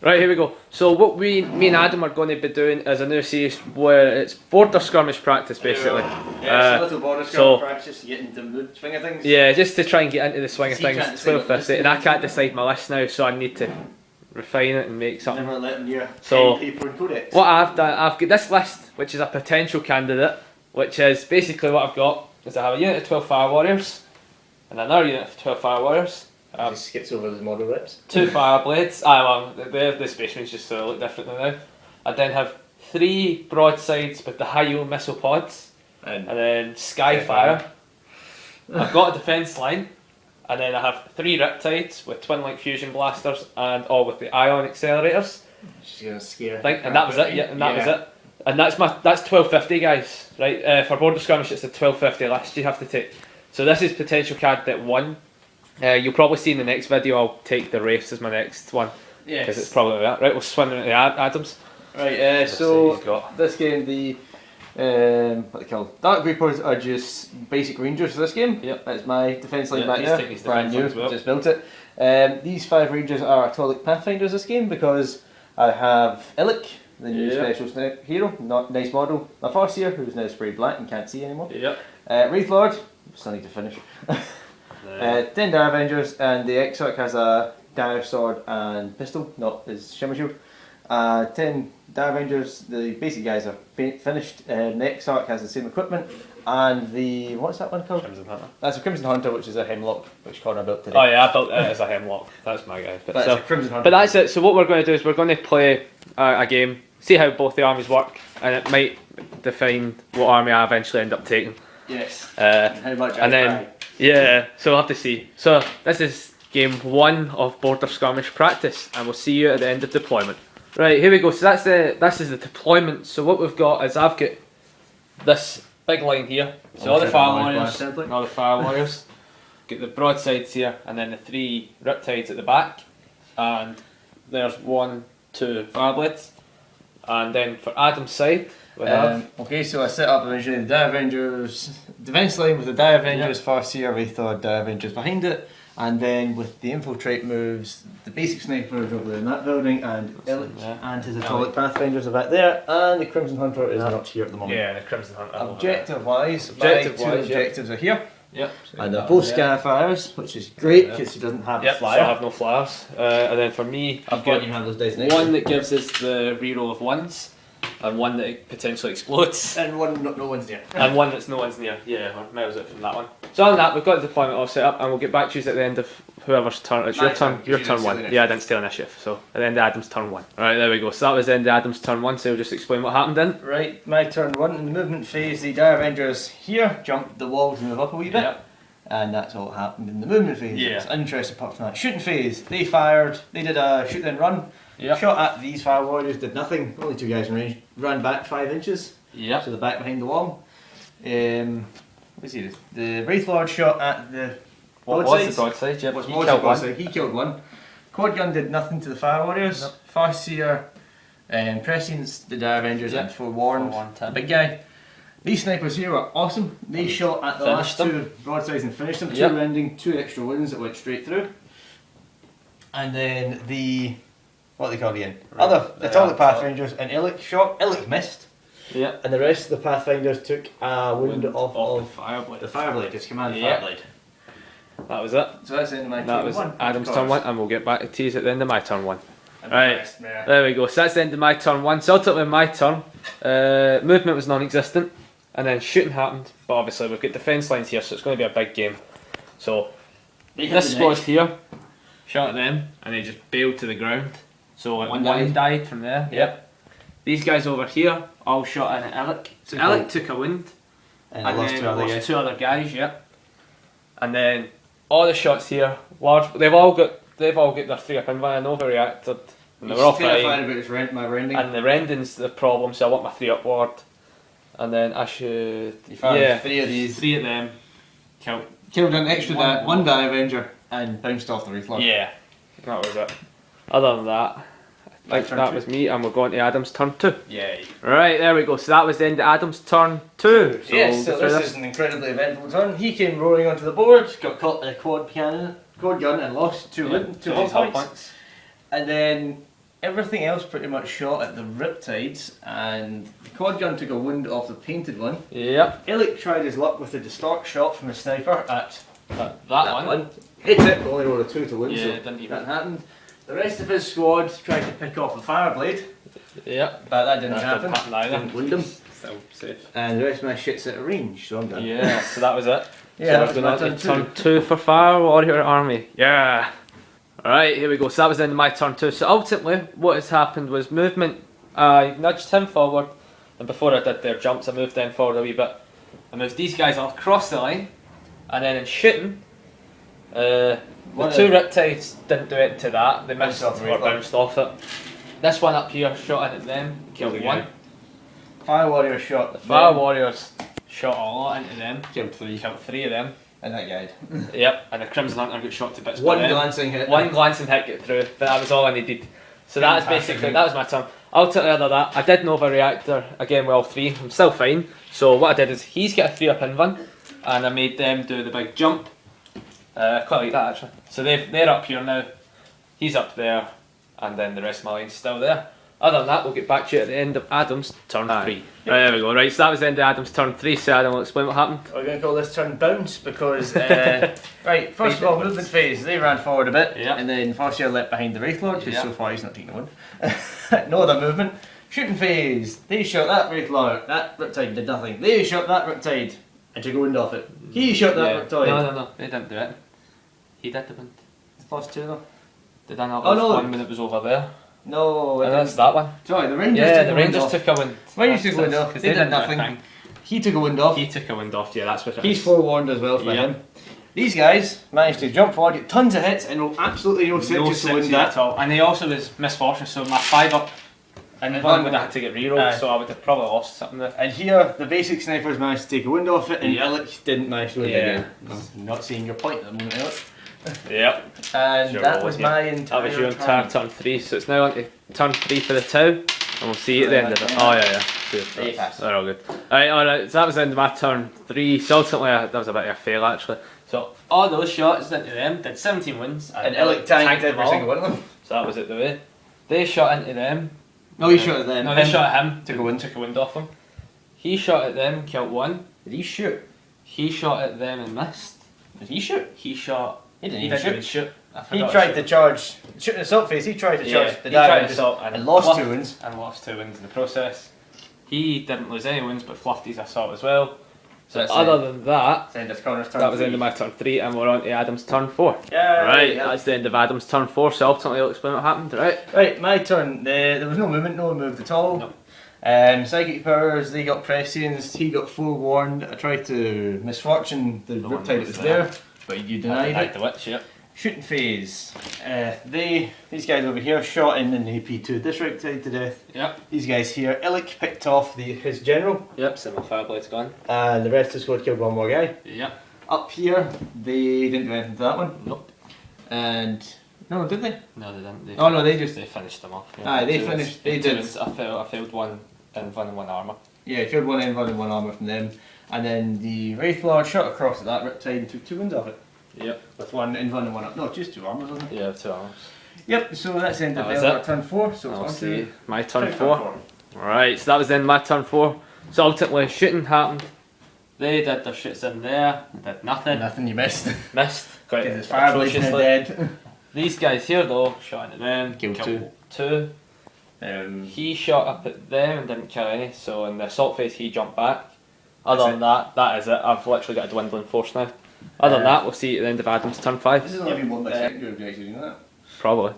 Right, here we go. So what me and Adam are going to be doing is a new series where it's border skirmish practice, basically. Yeah, it's a little border skirmish practice to get into the swing of things. Yeah, just to try and get into the swing of things. 12:50, and I can't decide my list now, so I need to refine it and make something. Never letting you So paper and codex. what I've done, I've got this list, which is a potential candidate, which is basically what I've got is I have a unit of 12 fire warriors, and another unit of 12 fire warriors. Just skips over the model reps. 2 fire blades. Well, the Space Marines just look different than now. I then have 3 broadsides with the high yield missile pods, and then Skyfire. I've got a defence line, and then I have 3 Riptides with twin link fusion blasters and all with the ion accelerators. She's gonna scare. And that was it. Yeah, and that was it. And that's 1250, guys. Right, for border skirmish, it's the 1250 list you have to take. So this is potential candidate 1. You'll probably see in the next video I'll take the Wraiths as my next one. Yes. Because it's probably that. Right, we'll swing into Adams. Right, so this game, the what they call Dark Reapers are just basic rangers for this game. Yep. That's my defence line back there. Brand new, well. Just built it. These 5 rangers are Atomic Pathfinders this game because I have Illic, the new special hero, nice model. My Farseer, who's now sprayed black and can't see anymore. Yep. Wraithlord, still need to finish. 10 Dire Avengers, and the Exarch has a Dire Sword and Pistol, not his Shimmer Shield. 10 Dire Avengers, the basic guys are finished. The Exarch has the same equipment, and the, what's that one called? Crimson Hunter. That's a Crimson Hunter, which is a Hemlock, which Connor built today. Oh yeah, I built it as a Hemlock. That's my guy. But, a Crimson Hunter. But that's it. So what we're going to do is we're going to play a game, see how both the armies work, and it might define what army I eventually end up taking. Yes. And how much and then, yeah, so we'll have to see. So this is game 1 of border skirmish practice, and we'll see you at the end of deployment. Right, here we go. So this is the deployment. So what we've got is I've got this big line here. So all the fire warriors, get the broadsides here, and then the 3 Riptides at the back, and there's 1, 2 fire blades, and then for Adam's side. Okay, so I set up originally the Dire Avengers defence line with the Dire Avengers, Farseer, Wraithor, Dire Avengers behind it, and then with the infiltrate moves, the basic snipers over there in that building, and Illich and his Atomic Pathfinders are back there, and the Crimson Hunter is not here at the moment. Yeah, the Crimson Hunter. Objective-wise, my 2 objectives are here. Yep. And they're both Skyfires, which is great because he doesn't have a flyer. So I have no flyers. And then for me, I've got you have those designations. one that gives us the reroll of 1s, and one that potentially explodes. And one no one's near. And one that's no one's near. Yeah, or miles out from that one. So on that, we've got the deployment all set up, and we'll get back to you at the end of whoever's turn. It's your turn. Your turn 1. Yeah, I didn't steal initiative. So at the end of Adam's turn 1. Alright, there we go. So that was the end of Adam's turn 1. So we'll just explain what happened then. Right, my turn 1 in the movement phase. The Dire Avengers here jumped the wall to move up a wee bit. Yep. And that's all that happened in the movement phase. Yeah. It's interesting apart from that. Shooting phase, they fired, they did a shoot then run. Yep. Shot at these fire warriors, did nothing. Only 2 guys in range. Ran back 5 inches. Yeah. So they're back behind the wall. What's he do? The Wraithlord shot at the broadsides. Broadside? He killed one. Quad gun did nothing to the fire warriors. Nope. Farseer, Prescience, the Dire Avengers, and forewarned the big guy. These snipers here were awesome. They shot at the last 2 broadsides and finished them. 2 ending, 2 extra wounds that went straight through. And then the, what they call the other Atomic Pathfinders and Illic shot. Illic missed. Yeah. And the rest of the Pathfinders took a wound off the Fireblade. The Fireblade, his command Fireblade. That was it. So that's the end of my turn 1. That was Adam's turn 1, and we'll get back to tease at the end of my turn 1. Right, there we go. So that's the end of my turn 1. So ultimately my turn, movement was non-existent, and then shooting happened. But obviously we've got defence lines here, so it's going to be a big game. So this squad here shot at them, and they just bailed to the ground. So one died from there. Yep. These guys over here all shot in at Illic. So Illic took a wound, and then lost 2 other guys. Yep. And then all the shots here, large. They've all got their 3 up, and I know they reacted. And they were all fine. About my rending. And the rending's the problem, so I want my 3 up ward. And then I should. You found 3 of these. 3 of them. Killed an extra one Dire Avenger and bounced off the Wraithlord. Yeah, that was it. Other than that, I think that was me, and we're going to Adam's turn 2. Yay. Right, there we go. So that was the end of Adam's turn 2. So yes, so this is an incredibly eventful turn. He came roaring onto the board, got caught in a quad gun and lost 2 hull points. And then everything else pretty much shot at the Riptides, and the quad gun took a wound off the painted one. Yep. Illic tried his luck with the distort shot from the sniper at that one. Hit it, but only rolled a 2 to win, Yeah, so it didn't even that happened. The rest of his squad tried to pick off the fire blade, Yep. but that didn't happen. Didn't happen either. Didn't wound him. Still safe. And the rest of my shit's at a range, so I'm done. Yeah, so that was it. Yeah, so that was we're my going turn on to turn 2 for Fire Warrior Army. Yeah. Alright, here we go. So that was the end of my turn 2. So ultimately, what has happened was movement. I nudged him forward, and before I did their jumps, I moved them forward a wee bit. I moved these guys across the line, and then in shooting, the 2 Riptides didn't do it to that. They missed Bounced off or bounced off it. This one up here shot in at them, killed one. Fire Warrior shot The Fire Warriors shot a lot into them, killed 3. killed 3 of them. And that guy. Yep, and the Crimson Hunter got shot to bits. One by them. glancing hit. One glancing hit get through, but that was all I needed. So that was basically, that was my turn. Ultimately, other than that, I did an overreactor again with all 3. I'm still fine. So what I did is, he's got a 3 up in one, and I made them do the big jump. Quite like that actually. So they're up here now. He's up there, and then the rest of my line's still there. Other than that, we'll get back to you at the end of Adam's turn 3. Right, there we go. Right, so that was the end of Adam's turn 3. So Adam will explain what happened. We're going to call this turn bounce because, right, first of all, movement phase, they ran forward a bit, and then Farseer leapt behind the Wraith Lord, because so far he's not taking a one. No other movement. Shooting phase, they shot that Wraith Lord, that Riptide did nothing. They shot that Riptide and took a wind off it. He shot that Riptide. No, they didn't do it. He did the wind. It's lost 2 though. Did I not lose one when it was over there? No, that's that one. Sorry, the Rangers took a wind. Rangers took a wind off, they did nothing. He took a wind off. He took a wind off, yeah, that's what it is. He's forewarned as well for him. These guys managed to jump forward, get tons of hits, and absolutely no sixes to win that. At all. And he also was misfortune, so my 5 up and one would have had to get rerolled, so I would have probably lost something there. And here, the basic snipers managed to take a wind off it, and Illic didn't manage to win it again. I'm not seeing your point at the moment, Illic. Yep. And that was my entire That was your entire turn 3, so it's now on to turn 3 for the Tau, and we'll see you at the end of it. Oh yeah. They're all good. Alright, so that was the end of my turn 3, so ultimately that was a bit of a fail actually. So all those shots into them did 17 wins, and Illic tanked every single one of them. So that was it the way. They shot into them. No, he shot at them. No, they shot at him, took a wind off him. He shot at them, killed 1. Did he shoot? He shot at them and missed. Did he shoot? He shot. He didn't even shoot. He tried to charge, shooting assault phase, he tried to charge the assault and lost 2 wins. And lost 2 wins in the process. He didn't lose any wins but fluffed his assault as well. So other than that, that was the end of my turn 3 and we're on to Adam's turn 4. Right, that's the end of Adam's turn 4, so ultimately I'll explain what happened, right? Right, my turn. There was no movement, no one moved at all. No. Psychic powers, they got prescience, he got forewarned. I tried to misfortune the Riptide that was there, but you denied it. The witch, yep. Shooting phase. These guys over here shot in an AP2 this Riptide to death. Yep. These guys here, Illic picked off his general. Yep, so my fireblade's gone. And the rest of the squad killed 1 more guy. Yep. Up here, they didn't do anything to that one. Nope. And no, did they? No, they didn't. They finished them off. Yeah. Aye, they finished. They did. I failed 1 invuln and 1 armour. Yeah, he failed 1 invuln and 1 armour from them. And then the Wraith Lord shot across at that Riptide and took 2 wins off it. Yep. With 1 invuln and 1 armour. No, just 2 armours, wasn't it? Yeah, 2 armours. Yep, so that's the end of Eldar turn 4. So I'll it's see my turn 4. Right, so that was then my turn 4. So ultimately shooting happened. They did their shits in there, did nothing. Nothing, you missed. Missed. Quite his fireblade's now dead. These guys here though, shot into them, killed 2. He shot up at them and didn't kill any, so in the assault phase he jumped back. Other than that, that is it. I've literally got a dwindling force now. Other than that, we'll see you at the end of Adam's turn 5. This is only been won by secondary objectives, you know that? Probably.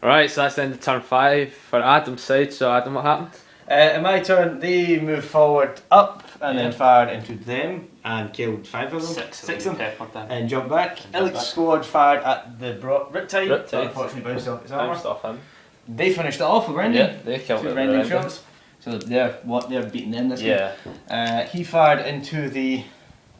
Right, so that's the end of turn 5 for Adam's side. So Adam, what happened? In my turn, they moved forward up and then fired into them and killed 5 of them. 6 of them. And jumped back. Illic's squad fired at the Riptide. Unfortunately bounced off his armour. Off him. They finished it off with Rending. Yeah, they killed 2 Rending shots. So they're beating them this game. He fired into the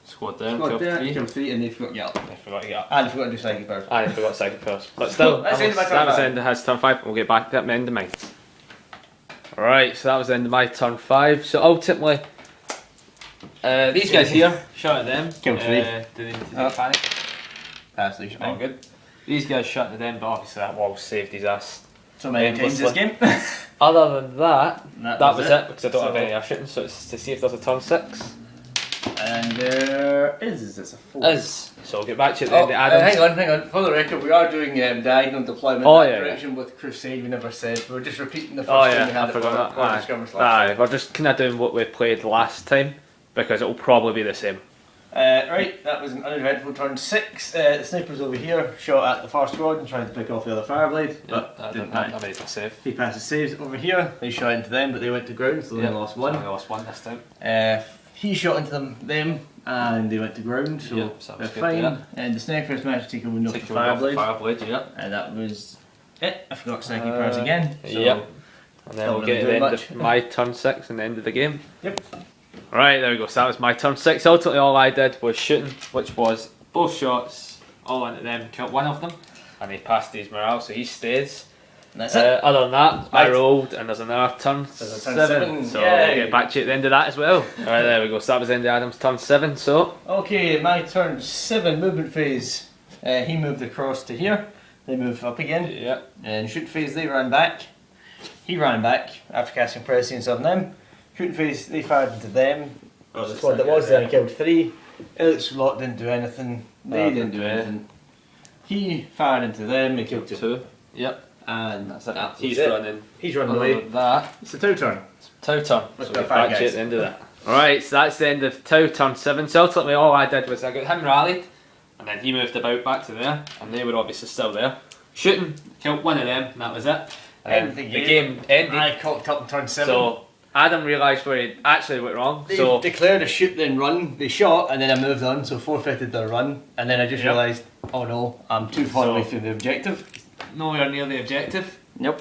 squad there, killed 3 and they forgot to get up. They forgot to get up. And they forgot to do psychic powers. And they forgot psychic powers. But still, that was the end of his turn 5 and we'll get back to that at the end of mine. Alright, so that was the end of my turn 5. So ultimately, these guys here, shot at them. Killed 3. Did they panic? Absolutely all good. These guys shot at them, but obviously that wall saved his ass. so many times this game. Other than that, that was it because I don't have any air shooting, so it's to see if there's a turn 6. And there is. It's a 4. So I'll get back to you at the end of Adams. Hang on. For the record, we are doing diagonal deployment direction with Crusade. We never said. We're just repeating the first thing we had. I forgot that. Aye, we're just kind of doing what we played last time because it will probably be the same. Right, that was an uneventful turn 6. The sniper's over here, shot at the far squad and tried to pick off the other fireblade, but didn't I made a save. He passed his saves over here. They shot into them, but they went to ground, so they only lost 1. So they lost 1 this time. He shot into them, and they went to ground, so they're fine. And the snipers managed to take a wound off the fireblade. And that was it. I forgot to powers again. So and then we'll get to the end of my turn 6 and the end of the game. Yep. Right, there we go. So that was my turn 6. Ultimately, all I did was shooting, which was both shots all into them, killed one of them, and he passed his morale, so he stays. And that's it. Other than that, I rolled, and there's another turn 7. So I'll get back to you at the end of that as well. Alright, there we go. So that was the end of Adam's turn 7. So okay, my turn 7 movement phase. He moved across to here. They move up again. Yeah. And shoot phase, they ran back. He ran back after casting prescience on them. Shooting phase, they fired into them. The squad that was there killed 3. Elix Lot didn't do anything. They didn't do anything. He fired into them. He killed 2. Yep. And that's it. He's running. He's running away. That. It's the Tau turn. Tau turn. So we'll get back to you at the end of that. Alright, so that's the end of Tau turn 7. So ultimately all I did was I got him rallied, and then he moved about back to there, and they were obviously still there. Shooting, killed one of them, and that was it. And the game ended. I cocked up in turn 7. So Adam realised where he actually went wrong. They so declared a shoot then run. They shot and then I moved on, so forfeited their run. And then I just realised, oh no, I'm too far away from the objective. Nowhere near the objective. Nope.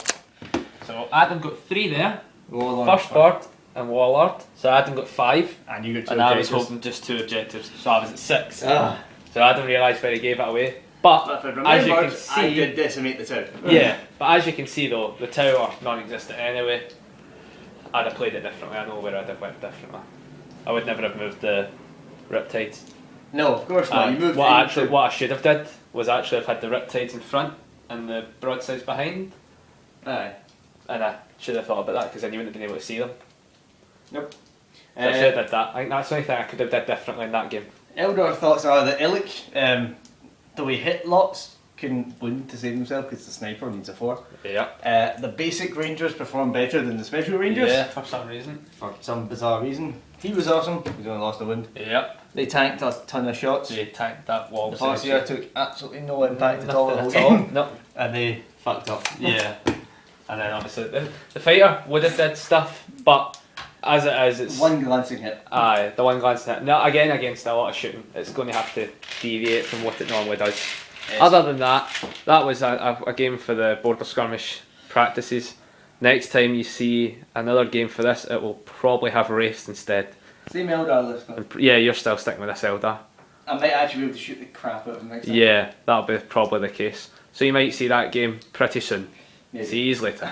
So Adam got 3 there. Warlord. First bird and Warlord. So Adam got 5. And you got 2 and objectives. I was holding just 2 objectives. So I was at 6. So Adam realised where he gave it away. But as you can see, I did decimate the Tau. Yeah, but as you can see though, the Tau are non-existent anyway. I'd have played it differently. I know where I'd have went differently. I would never have moved the Riptides. No, of course not. You moved what I should have did was actually have had the Riptides in front and the broadsides behind. Aye. And I should have thought about that because then you wouldn't have been able to see them. Nope. So I should have did that. I think that's the only thing I could have did differently in that game. Eldar thoughts are that Illich, the way hit lots, couldn't wound to save himself because the sniper needs a 4. Yeah. The basic rangers perform better than the special rangers. Yeah, for some reason. For some bizarre reason. He was awesome. He's only lost a wound. Yep. They tanked a ton of shots. They tanked that wall. The Farseer took absolutely no impact at all the whole game. No. And they fucked up. Yeah. And then obviously the fighter would have did stuff, but as it is, it's one glancing hit. Aye, the one glancing hit. Now again, against a lot of shooting, it's going to have to deviate from what it normally does. Yes. Other than that, that was a game for the border skirmish practices. Next time you see another game for this, it will probably have Wraiths instead. Same Eldar listener. Yeah, you're still sticking with this Eldar. I might actually be able to shoot the crap out of him next time. Yeah, that'll be probably the case. So you might see that game pretty soon. Maybe. See you later.